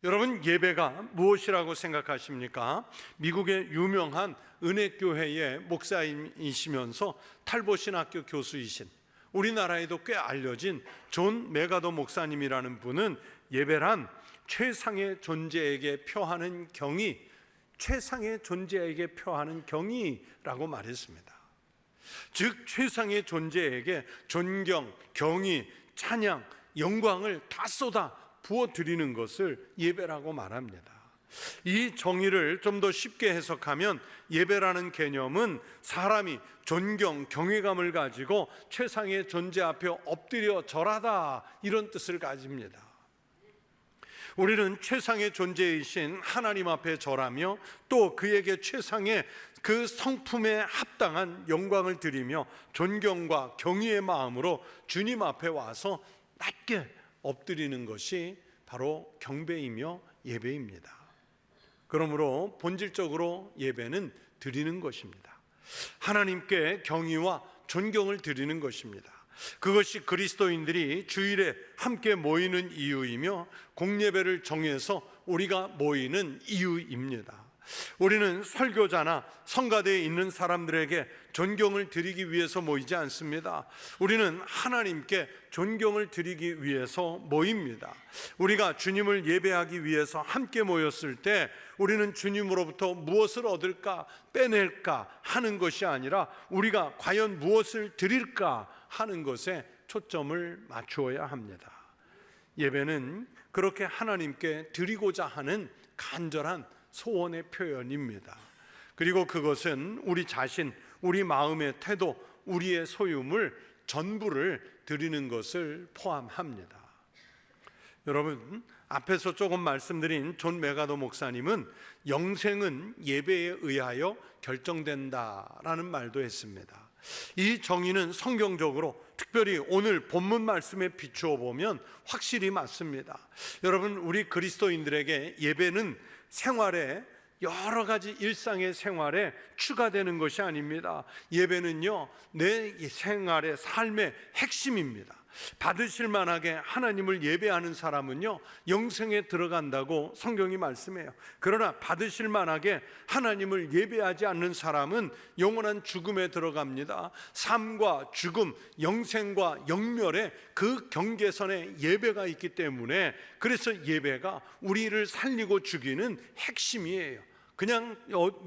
여러분, 예배가 무엇이라고 생각하십니까? 미국의 유명한 은혜교회의 목사이시면서 탈보신학교 교수이신, 우리나라에도 꽤 알려진 존 메가더 목사님이라는 분은 예배란 최상의 존재에게 표하는 경의, 최상의 존재에게 표하는 경의라고 말했습니다. 즉 최상의 존재에게 존경, 경의, 찬양, 영광을 다 쏟아 부어드리는 것을 예배라고 말합니다. 이 정의를 좀 더 쉽게 해석하면 예배라는 개념은 사람이 존경, 경외감을 가지고 최상의 존재 앞에 엎드려 절하다, 이런 뜻을 가집니다. 우리는 최상의 존재이신 하나님 앞에 절하며 또 그에게 최상의 그 성품에 합당한 영광을 드리며 존경과 경의의 마음으로 주님 앞에 와서 낮게 엎드리는 것이 바로 경배이며 예배입니다. 그러므로 본질적으로 예배는 드리는 것입니다. 하나님께 경의와 존경을 드리는 것입니다. 그것이 그리스도인들이 주일에 함께 모이는 이유이며 공예배를 정해서 우리가 모이는 이유입니다. 우리는 설교자나 성가대에 있는 사람들에게 존경을 드리기 위해서 모이지 않습니다. 우리는 하나님께 존경을 드리기 위해서 모입니다. 우리가 주님을 예배하기 위해서 함께 모였을 때 우리는 주님으로부터 무엇을 얻을까, 빼낼까 하는 것이 아니라 우리가 과연 무엇을 드릴까 하는 것에 초점을 맞추어야 합니다. 예배는 그렇게 하나님께 드리고자 하는 간절한 소원의 표현입니다. 그리고 그것은 우리 자신, 우리 마음의 태도, 우리의 소유물 전부를 드리는 것을 포함합니다. 여러분, 앞에서 조금 말씀드린 존 메가더 목사님은 영생은 예배에 의하여 결정된다라는 말도 했습니다. 이 정의는 성경적으로 특별히 오늘 본문 말씀에 비추어 보면 확실히 맞습니다. 여러분, 우리 그리스도인들에게 예배는 생활에, 여러 가지 일상의 생활에 추가되는 것이 아닙니다. 예배는요, 내 생활의 삶의 핵심입니다. 받으실 만하게 하나님을 예배하는 사람은요 영생에 들어간다고 성경이 말씀해요. 그러나 받으실 만하게 하나님을 예배하지 않는 사람은 영원한 죽음에 들어갑니다. 삶과 죽음, 영생과 영멸의 그 경계선에 예배가 있기 때문에, 그래서 예배가 우리를 살리고 죽이는 핵심이에요. 그냥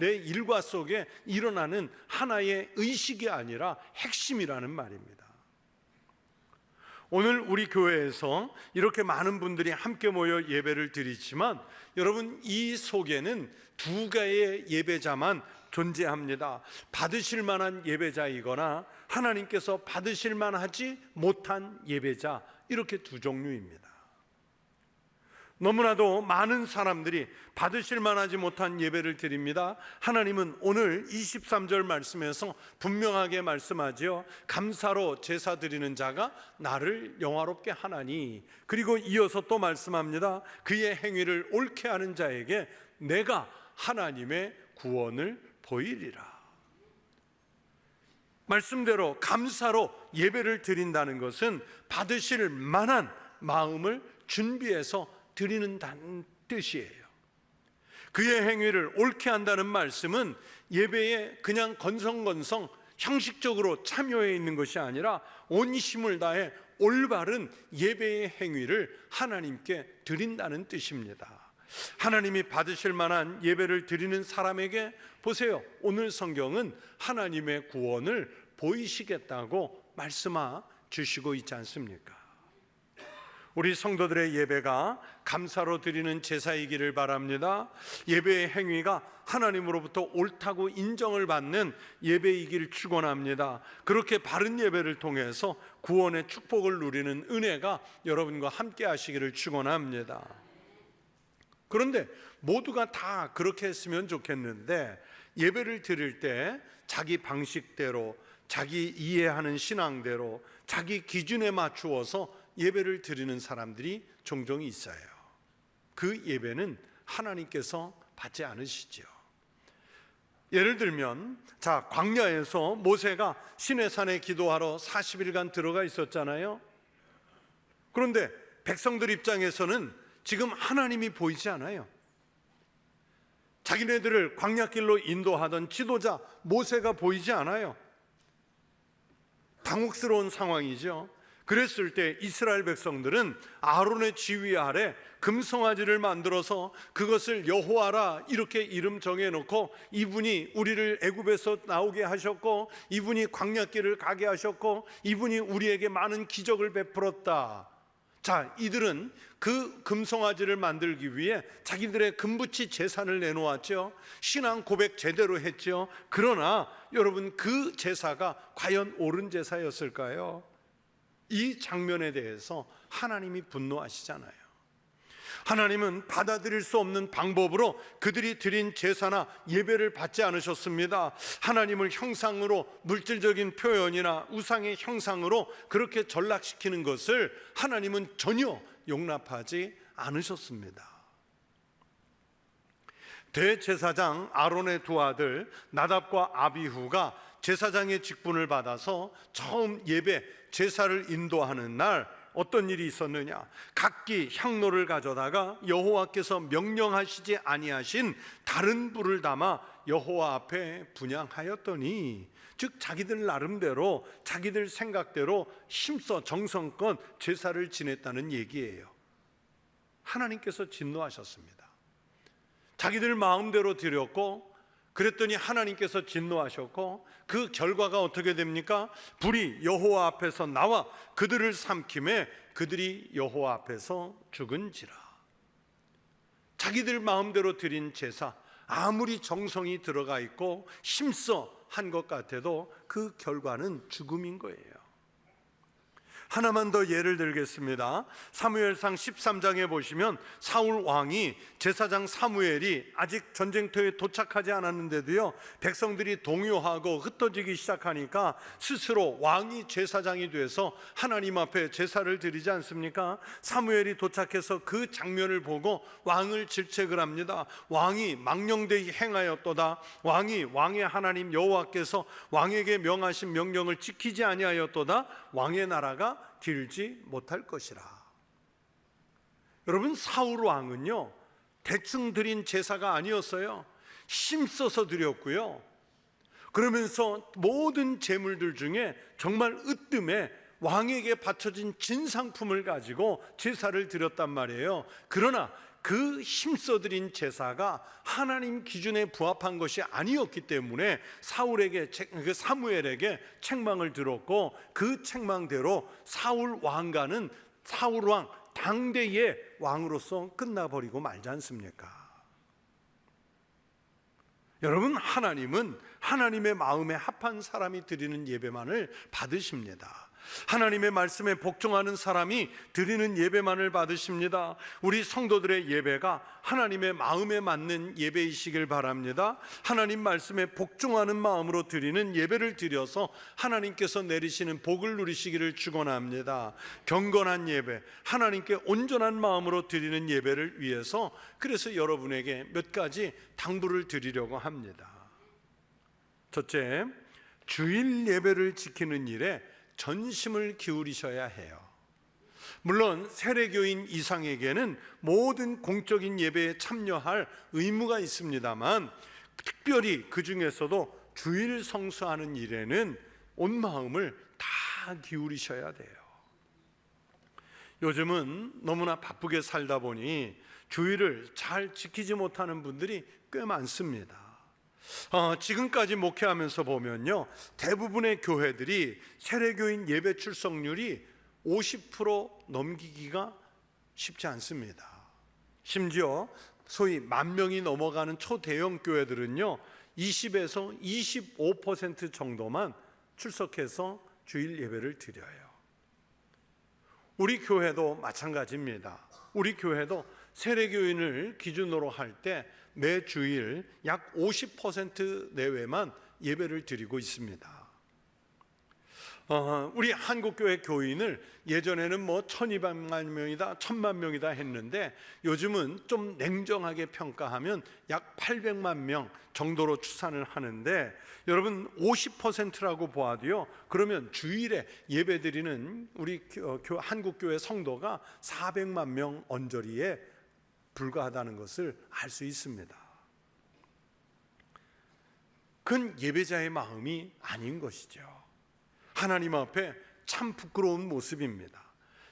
내 일과 속에 일어나는 하나의 의식이 아니라 핵심이라는 말입니다. 오늘 우리 교회에서 이렇게 많은 분들이 함께 모여 예배를 드리지만 여러분, 이 속에는 두 가지의 예배자만 존재합니다. 받으실 만한 예배자이거나 하나님께서 받으실 만하지 못한 예배자, 이렇게 두 종류입니다. 너무나도 많은 사람들이 받으실 만하지 못한 예배를 드립니다. 하나님은 오늘 23절 말씀에서 분명하게 말씀하지요. 감사로 제사 드리는 자가 나를 영화롭게 하나니. 그리고 이어서 또 말씀합니다. 그의 행위를 옳게 하는 자에게 내가 하나님의 구원을 보이리라. 말씀대로 감사로 예배를 드린다는 것은 받으실 만한 마음을 준비해서 드리는다는 뜻이에요. 그의 행위를 옳게 한다는 말씀은 예배에 그냥 건성건성 형식적으로 참여해 있는 것이 아니라 온 힘을 다해 올바른 예배의 행위를 하나님께 드린다는 뜻입니다. 하나님이 받으실 만한 예배를 드리는 사람에게 보세요, 오늘 성경은 하나님의 구원을 보이시겠다고 말씀하 주시고 있지 않습니까? 우리 성도들의 예배가 감사로 드리는 제사이기를 바랍니다. 예배의 행위가 하나님으로부터 옳다고 인정을 받는 예배이기를 축원합니다. 그렇게 바른 예배를 통해서 구원의 축복을 누리는 은혜가 여러분과 함께 하시기를 축원합니다. 그런데 모두가 다 그렇게 했으면 좋겠는데, 예배를 드릴 때 자기 방식대로, 자기 이해하는 신앙대로, 자기 기준에 맞추어서 예배를 드리는 사람들이 종종 있어요. 그 예배는 하나님께서 받지 않으시죠. 예를 들면, 자, 광야에서 모세가 시내산에 기도하러 40일간 들어가 있었잖아요. 그런데 백성들 입장에서는 지금 하나님이 보이지 않아요. 자기네들을 광야길로 인도하던 지도자 모세가 보이지 않아요. 당혹스러운 상황이죠. 그랬을 때 이스라엘 백성들은 아론의 지휘 아래 금송아지를 만들어서 그것을 여호와라 이렇게 이름 정해놓고, 이분이 우리를 애굽에서 나오게 하셨고, 이분이 광야길을 가게 하셨고, 이분이 우리에게 많은 기적을 베풀었다. 자, 이들은 그 금송아지를 만들기 위해 자기들의 금부치 제사를 내놓았죠. 신앙 고백 제대로 했죠. 그러나 여러분, 그 제사가 과연 옳은 제사였을까요? 이 장면에 대해서 하나님이 분노하시잖아요. 하나님은 받아들일 수 없는 방법으로 그들이 드린 제사나 예배를 받지 않으셨습니다. 하나님을 형상으로, 물질적인 표현이나 우상의 형상으로 그렇게 전락시키는 것을 하나님은 전혀 용납하지 않으셨습니다. 대제사장 아론의 두 아들 나답과 아비후가 제사장의 직분을 받아서 처음 예배 제사를 인도하는 날 어떤 일이 있었느냐? 각기 향로를 가져다가 여호와께서 명령하시지 아니하신 다른 불을 담아 여호와 앞에 분향하였더니, 즉 자기들 나름대로 자기들 생각대로 힘써 정성껏 제사를 지냈다는 얘기예요. 하나님께서 진노하셨습니다. 자기들 마음대로 드렸고, 그랬더니 하나님께서 진노하셨고, 그 결과가 어떻게 됩니까? 불이 여호와 앞에서 나와 그들을 삼킴에 그들이 여호와 앞에서 죽은지라. 자기들 마음대로 드린 제사, 아무리 정성이 들어가 있고 힘써 한 것 같아도 그 결과는 죽음인 거예요. 하나만 더 예를 들겠습니다. 사무엘상 13장에 보시면 사울 왕이 제사장 사무엘이 아직 전쟁터에 도착하지 않았는데도요, 백성들이 동요하고 흩어지기 시작하니까 스스로 왕이 제사장이 돼서 하나님 앞에 제사를 드리지 않습니까? 사무엘이 도착해서 그 장면을 보고 왕을 질책을 합니다. 왕이 망령되이 행하였도다. 왕이 왕의 하나님 여호와께서 왕에게 명하신 명령을 지키지 아니하였도다. 왕의 나라가 길지 못할 것이라. 여러분, 사울 왕은요, 대충 드린 제사가 아니었어요. 힘써서 드렸고요. 그러면서 모든 제물들 중에 정말 으뜸에 왕에게 바쳐진 진상품을 가지고 제사를 드렸단 말이에요. 그러나 그 힘써드린 제사가 하나님 기준에 부합한 것이 아니었기 때문에 사무엘에게 책망을 들었고, 그 책망대로 사울 왕가는 사울 왕 당대의 왕으로서 끝나버리고 말지 않습니까? 여러분, 하나님은 하나님의 마음에 합한 사람이 드리는 예배만을 받으십니다. 하나님의 말씀에 복종하는 사람이 드리는 예배만을 받으십니다. 우리 성도들의 예배가 하나님의 마음에 맞는 예배이시길 바랍니다. 하나님 말씀에 복종하는 마음으로 드리는 예배를 드려서 하나님께서 내리시는 복을 누리시기를 축원합니다. 경건한 예배, 하나님께 온전한 마음으로 드리는 예배를 위해서, 그래서 여러분에게 몇 가지 당부를 드리려고 합니다. 첫째, 주일 예배를 지키는 일에 전심을 기울이셔야 해요. 물론 세례교인 이상에게는 모든 공적인 예배에 참여할 의무가 있습니다만, 특별히 그 중에서도 주일 성수하는 일에는 온 마음을 다 기울이셔야 돼요. 요즘은 너무나 바쁘게 살다 보니 주일을 잘 지키지 못하는 분들이 꽤 많습니다. 지금까지 목회하면서 보면요, 대부분의 교회들이 세례교인 예배 출석률이 50% 넘기기가 쉽지 않습니다. 심지어 소위 10,000명이 넘어가는 초대형 교회들은요, 20에서 25% 정도만 출석해서 주일 예배를 드려요. 우리 교회도 마찬가지입니다. 우리 교회도 세례교인을 기준으로 할 때 매 주일 약 50% 내외만 예배를 드리고 있습니다. 우리 한국교회 교인을 예전에는 뭐 1200만 명이다 1000만 명이다 했는데 요즘은 좀 냉정하게 평가하면 약 800만 명 정도로 추산을 하는데, 여러분 50%라고 보아도요, 그러면 주일에 예배드리는 우리 한국교회 성도가 400만 명 언저리에 불과하다는 것을 알 수 있습니다. 그건 예배자의 마음이 아닌 것이죠. 하나님 앞에 참 부끄러운 모습입니다.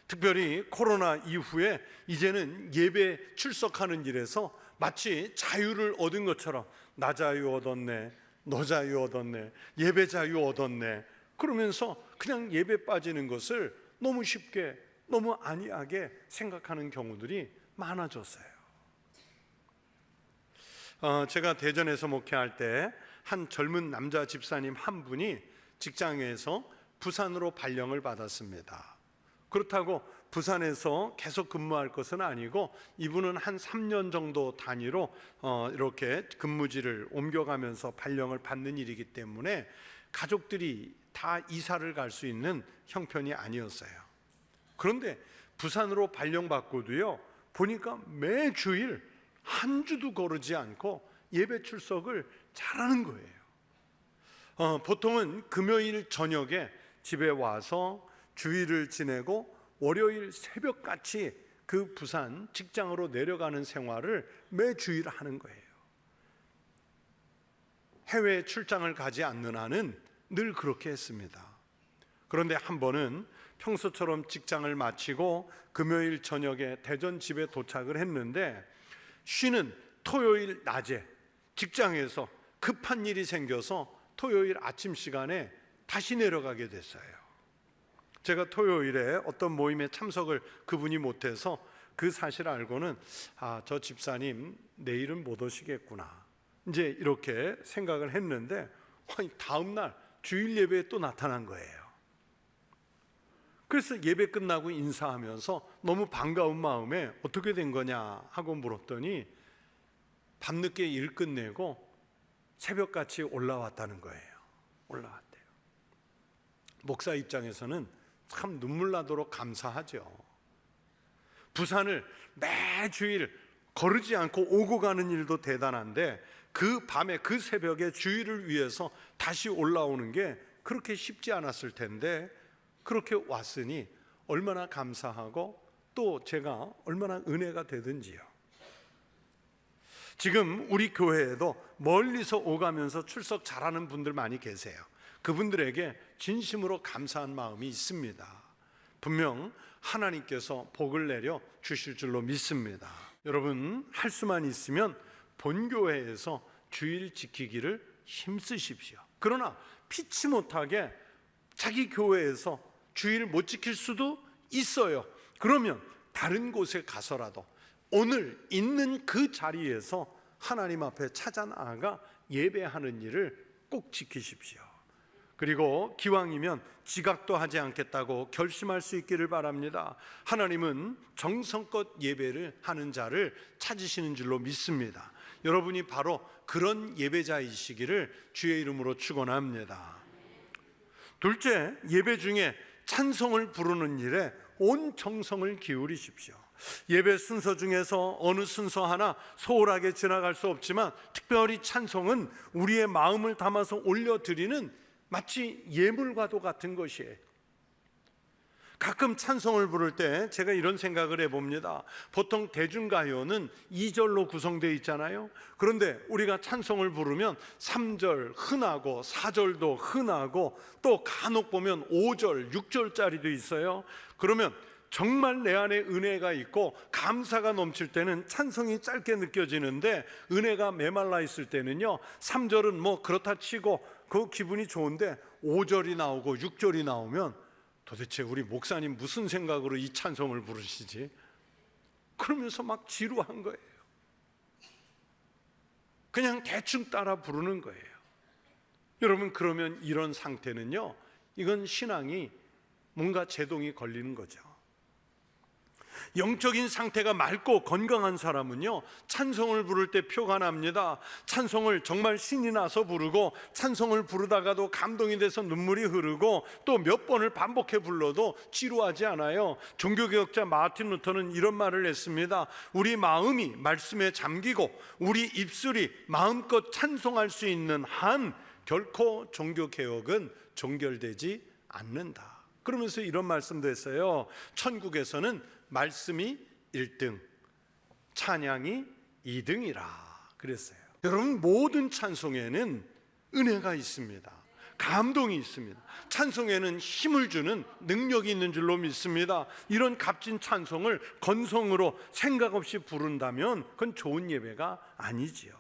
특별히 코로나 이후에 이제는 예배 출석하는 일에서 마치 자유를 얻은 것처럼 나 자유 얻었네, 너 자유 얻었네, 예배 자유 얻었네 그러면서 그냥 예배 빠지는 것을 너무 쉽게, 너무 안이하게 생각하는 경우들이 많아졌어요. 제가 대전에서 목회할 때 한 젊은 남자 집사님 한 분이 직장에서 부산으로 발령을 받았습니다. 그렇다고 부산에서 계속 근무할 것은 아니고 이분은 한 3년 정도 단위로 이렇게 근무지를 옮겨가면서 발령을 받는 일이기 때문에 가족들이 다 이사를 갈 수 있는 형편이 아니었어요. 그런데 부산으로 발령받고도요, 보니까 매주일 한 주도 거르지 않고 예배 출석을 잘하는 거예요. 보통은 금요일 저녁에 집에 와서 주일을 지내고 월요일 새벽같이 그 부산 직장으로 내려가는 생활을 매주일 하는 거예요. 해외 출장을 가지 않는 한은 늘 그렇게 했습니다. 그런데 한 번은 평소처럼 직장을 마치고 금요일 저녁에 대전 집에 도착을 했는데, 쉬는 토요일 낮에 직장에서 급한 일이 생겨서 토요일 아침 시간에 다시 내려가게 됐어요. 제가 토요일에 어떤 모임에 참석을 그분이 못해서 그 사실을 알고는 저 집사님 내일은 못 오시겠구나 이제 이렇게 생각을 했는데, 다음 날 주일 예배에 또 나타난 거예요. 그래서 예배 끝나고 인사하면서 너무 반가운 마음에 어떻게 된 거냐 하고 물었더니 밤늦게 일 끝내고 새벽같이 올라왔다는 거예요. 올라왔대요. 목사 입장에서는 참 눈물 나도록 감사하죠. 부산을 매주일 거르지 않고 오고 가는 일도 대단한데 그 밤에 그 새벽에 주일을 위해서 다시 올라오는 게 그렇게 쉽지 않았을 텐데 그렇게 왔으니 얼마나 감사하고 또 제가 얼마나 은혜가 되든지요. 지금 우리 교회에도 멀리서 오가면서 출석 잘하는 분들 많이 계세요. 그분들에게 진심으로 감사한 마음이 있습니다. 분명 하나님께서 복을 내려 주실 줄로 믿습니다. 여러분, 할 수만 있으면 본교회에서 주일 지키기를 힘쓰십시오. 그러나 피치 못하게 자기 교회에서 주일 못 지킬 수도 있어요. 그러면 다른 곳에 가서라도 오늘 있는 그 자리에서 하나님 앞에 찾아 나아가 예배하는 일을 꼭 지키십시오. 그리고 기왕이면 지각도 하지 않겠다고 결심할 수 있기를 바랍니다. 하나님은 정성껏 예배를 하는 자를 찾으시는 줄로 믿습니다. 여러분이 바로 그런 예배자이시기를 주의 이름으로 축원합니다. 둘째, 예배 중에 찬송을 부르는 일에 온 정성을 기울이십시오. 예배 순서 중에서 어느 순서 하나 소홀하게 지나갈 수 없지만 특별히 찬송은 우리의 마음을 담아서 올려드리는 마치 예물과도 같은 것이에요. 가끔 찬송을 부를 때 제가 이런 생각을 해봅니다. 보통 대중가요는 2절로 구성되어 있잖아요. 그런데 우리가 찬송을 부르면 3절 흔하고 4절도 흔하고 또 간혹 보면 5절, 6절짜리도 있어요. 그러면 정말 내 안에 은혜가 있고 감사가 넘칠 때는 찬송이 짧게 느껴지는데, 은혜가 메말라 있을 때는요 3절은 뭐 그렇다 치고 그 기분이 좋은데 5절이 나오고 6절이 나오면 도대체 우리 목사님 무슨 생각으로 이 찬송을 부르시지? 그러면서 막 지루한 거예요. 그냥 대충 따라 부르는 거예요. 여러분, 그러면 이런 상태는요, 이건 신앙이 뭔가 제동이 걸리는 거죠. 영적인 상태가 맑고 건강한 사람은요, 찬송을 부를 때 표가 납니다. 찬송을 정말 신이 나서 부르고, 찬송을 부르다가도 감동이 돼서 눈물이 흐르고, 또 몇 번을 반복해 불러도 지루하지 않아요. 종교개혁자 마틴 루터는 이런 말을 했습니다. 우리 마음이 말씀에 잠기고 우리 입술이 마음껏 찬송할 수 있는 한 결코 종교개혁은 종결되지 않는다. 그러면서 이런 말씀도 했어요. 천국에서는 말씀이 1등, 찬양이 2등이라 그랬어요. 여러분, 모든 찬송에는 은혜가 있습니다. 감동이 있습니다. 찬송에는 힘을 주는 능력이 있는 줄로 믿습니다. 이런 값진 찬송을 건성으로 생각 없이 부른다면 그건 좋은 예배가 아니지요.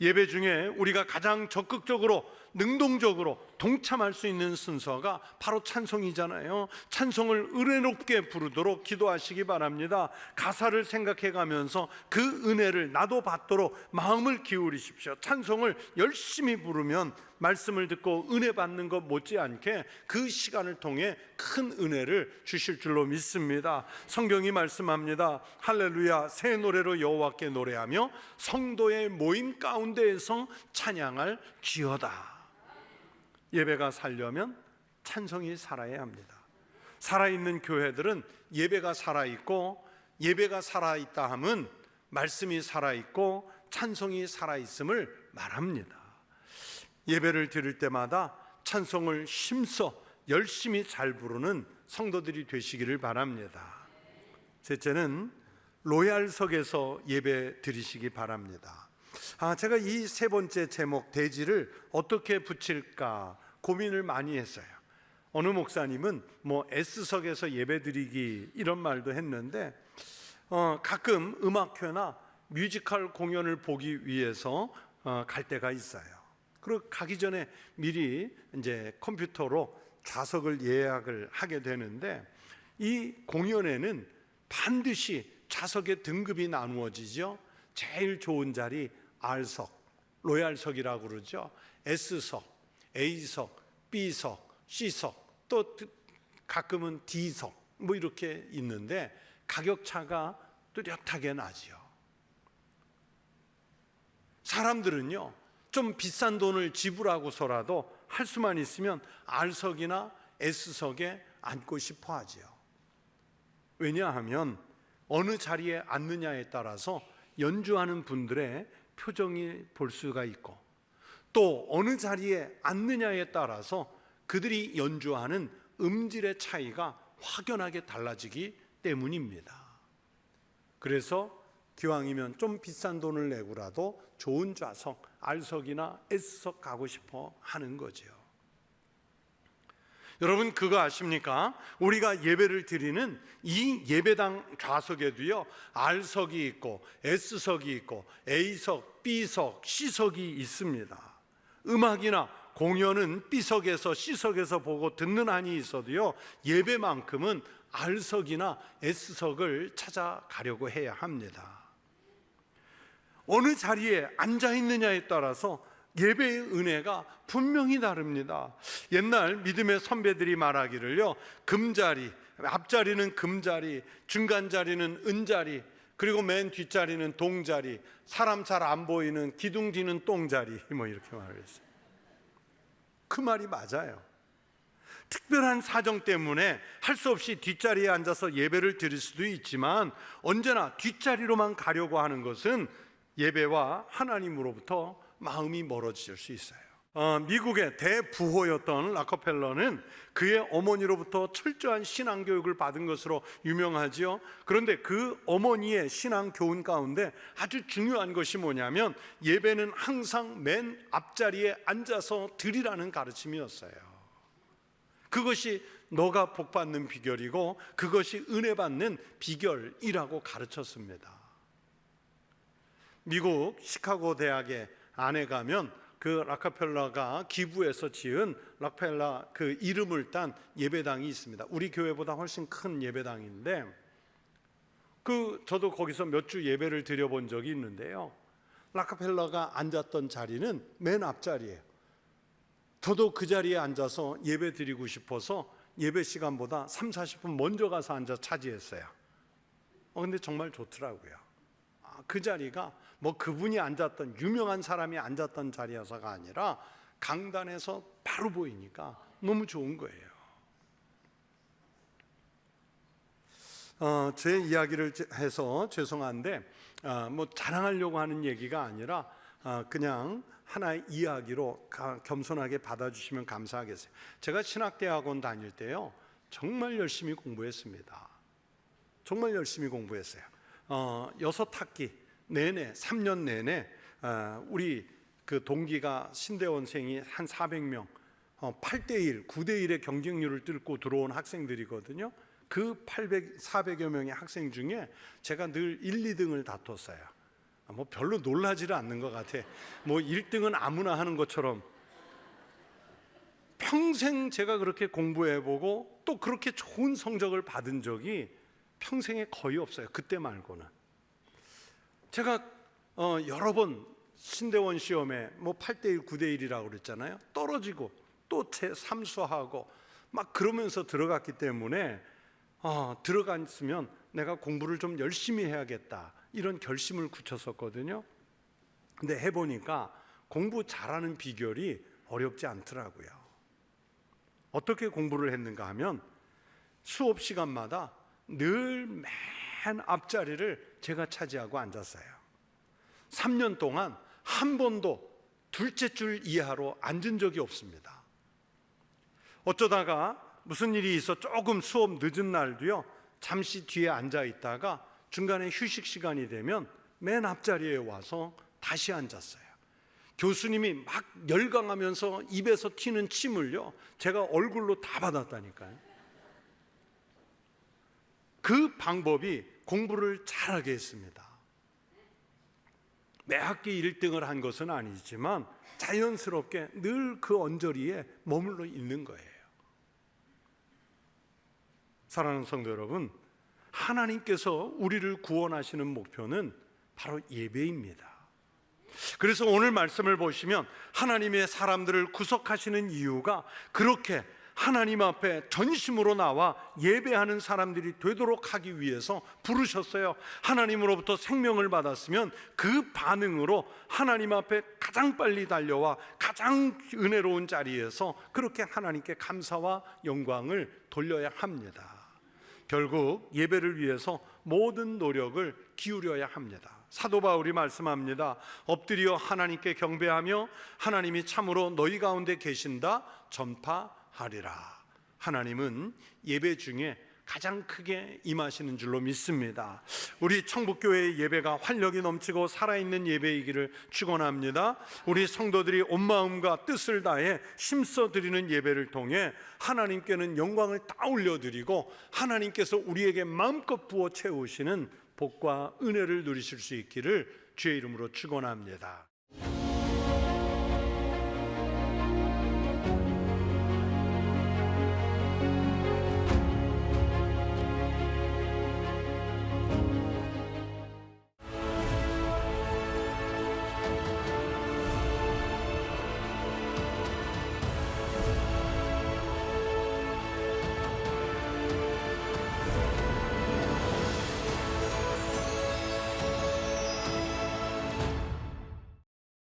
예배 중에 우리가 가장 적극적으로 능동적으로 동참할 수 있는 순서가 바로 찬송이잖아요. 찬송을 은혜롭게 부르도록 기도하시기 바랍니다. 가사를 생각해 가면서 그 은혜를 나도 받도록 마음을 기울이십시오. 찬송을 열심히 부르면 말씀을 듣고 은혜 받는 것 못지않게 그 시간을 통해 큰 은혜를 주실 줄로 믿습니다. 성경이 말씀합니다. 할렐루야, 새 노래로 여호와께 노래하며 성도의 모임 가운데에서 찬양할 지어다. 예배가 살려면 찬송이 살아야 합니다. 살아있는 교회들은 예배가 살아있고, 예배가 살아있다 함은 말씀이 살아있고 찬송이 살아있음을 말합니다. 예배를 드릴 때마다 찬송을 힘써 열심히 잘 부르는 성도들이 되시기를 바랍니다. 셋째는 로얄석에서 예배 드리시기 바랍니다. 제가 이 세 번째 제목 대지를 어떻게 붙일까 고민을 많이 했어요. 어느 목사님은 S석에서 예배드리기 이런 말도 했는데, 가끔 음악회나 뮤지컬 공연을 보기 위해서 갈 때가 있어요. 그리고 가기 전에 미리 이제 컴퓨터로 좌석을 예약을 하게 되는데, 이 공연에는 반드시 좌석의 등급이 나누어지죠. 제일 좋은 자리 R석, 로얄석이라고 그러죠. S석, A석, B석, C석, 또 가끔은 D석 이렇게 있는데 가격 차가 뚜렷하게 나지요. 사람들은요, 좀 비싼 돈을 지불하고서라도 할 수만 있으면 R석이나 S석에 앉고 싶어 하지요. 왜냐하면 어느 자리에 앉느냐에 따라서 연주하는 분들의 표정이 볼 수가 있고, 또 어느 자리에 앉느냐에 따라서 그들이 연주하는 음질의 차이가 확연하게 달라지기 때문입니다. 그래서 기왕이면 좀 비싼 돈을 내고라도 좋은 좌석, R석이나 S석 가고 싶어 하는 거죠. 여러분, 그거 아십니까? 우리가 예배를 드리는 이 예배당 좌석에도요, R석이 있고 S석이 있고 A석, B석, C석이 있습니다. 음악이나 공연은 B석에서 C석에서 보고 듣는 한이 있어도요, 예배만큼은 R석이나 S석을 찾아가려고 해야 합니다. 어느 자리에 앉아 있느냐에 따라서 예배의 은혜가 분명히 다릅니다. 옛날 믿음의 선배들이 말하기를요, 금자리, 앞자리는 금자리, 중간자리는 은자리, 그리고 맨 뒷자리는 동자리, 사람 잘 안 보이는 기둥 뒤는 똥자리, 이렇게 말을 했어요. 그 말이 맞아요. 특별한 사정 때문에 할 수 없이 뒷자리에 앉아서 예배를 드릴 수도 있지만, 언제나 뒷자리로만 가려고 하는 것은 예배와 하나님으로부터 마음이 멀어질 수 있어요. 미국의 대부호였던 락커펠러는 그의 어머니로부터 철저한 신앙교육을 받은 것으로 유명하지요. 그런데 그 어머니의 신앙 교훈 가운데 아주 중요한 것이 뭐냐면, 예배는 항상 맨 앞자리에 앉아서 드리라는 가르침이었어요. 그것이 너가 복받는 비결이고 그것이 은혜 받는 비결이라고 가르쳤습니다. 미국 시카고 대학에 안에 가면 그 락펠러가 기부해서 지은 락펠러 그 이름을 딴 예배당이 있습니다. 우리 교회보다 훨씬 큰 예배당인데, 저도 거기서 몇 주 예배를 드려본 적이 있는데요, 락펠러가 앉았던 자리는 맨 앞자리예요. 저도 그 자리에 앉아서 예배 드리고 싶어서 예배 시간보다 30-40분 먼저 가서 앉아 차지했어요. 근데 정말 좋더라고요. 그 자리가 뭐 그분이 앉았던 유명한 사람이 앉았던 자리여서가 아니라 강단에서 바로 보이니까 너무 좋은 거예요. 제 이야기를 해서 죄송한데 뭐 자랑하려고 하는 얘기가 아니라 그냥 하나의 이야기로 겸손하게 받아주시면 감사하겠어요. 제가 신학대학원 다닐 때요, 정말 열심히 공부했습니다. 정말 열심히 공부했어요. 6학기 내내 3년 내내 우리 그 동기가 신대원생이 한 400명 8대1, 9대1의 경쟁률을 뚫고 들어온 학생들이거든요. 그 400여 명의 학생 중에 제가 늘 1, 2등을 다퉜어요. 뭐 별로 놀라지를 않는 것 같아. 뭐 1등은 아무나 하는 것처럼. 평생 제가 그렇게 공부해보고 또 그렇게 좋은 성적을 받은 적이 평생에 거의 없어요. 그때 말고는. 제가 여러 번 신대원 시험에 뭐 8대1, 9대1이라고 그랬잖아요. 떨어지고 또 재삼수하고 막 그러면서 들어갔기 때문에 들어갔으면 내가 공부를 좀 열심히 해야겠다, 이런 결심을 굳혔었거든요. 근데 해보니까 공부 잘하는 비결이 어렵지 않더라고요. 어떻게 공부를 했는가 하면 수업 시간마다 늘 맨 앞자리를 제가 차지하고 앉았어요. 3년 동안 한 번도 둘째 줄 이하로 앉은 적이 없습니다. 어쩌다가 무슨 일이 있어 조금 수업 늦은 날도요, 잠시 뒤에 앉아 있다가 중간에 휴식 시간이 되면 맨 앞자리에 와서 다시 앉았어요. 교수님이 막 열광하면서 입에서 튀는 침을요, 제가 얼굴로 다 받았다니까요. 그 방법이 공부를 잘하게 했습니다. 매 학기 1등을 한 것은 아니지만 자연스럽게 늘 그 언저리에 머물러 있는 거예요. 사랑하는 성도 여러분, 하나님께서 우리를 구원하시는 목표는 바로 예배입니다. 그래서 오늘 말씀을 보시면 하나님의 사람들을 구속하시는 이유가 그렇게 하나님 앞에 전심으로 나와 예배하는 사람들이 되도록 하기 위해서 부르셨어요. 하나님으로부터 생명을 받았으면 그 반응으로 하나님 앞에 가장 빨리 달려와 가장 은혜로운 자리에서 그렇게 하나님께 감사와 영광을 돌려야 합니다. 결국 예배를 위해서 모든 노력을 기울여야 합니다. 사도 바울이 말씀합니다. 엎드려 하나님께 경배하며 하나님이 참으로 너희 가운데 계신다 전파하리라. 하나님은 예배 중에 가장 크게 임하시는 줄로 믿습니다. 우리 청북교회의 예배가 활력이 넘치고 살아있는 예배이기를 축원합니다. 우리 성도들이 온 마음과 뜻을 다해 힘써 드리는 예배를 통해 하나님께는 영광을 다 올려드리고 하나님께서 우리에게 마음껏 부어 채우시는 복과 은혜를 누리실 수 있기를 주의 이름으로 축원합니다.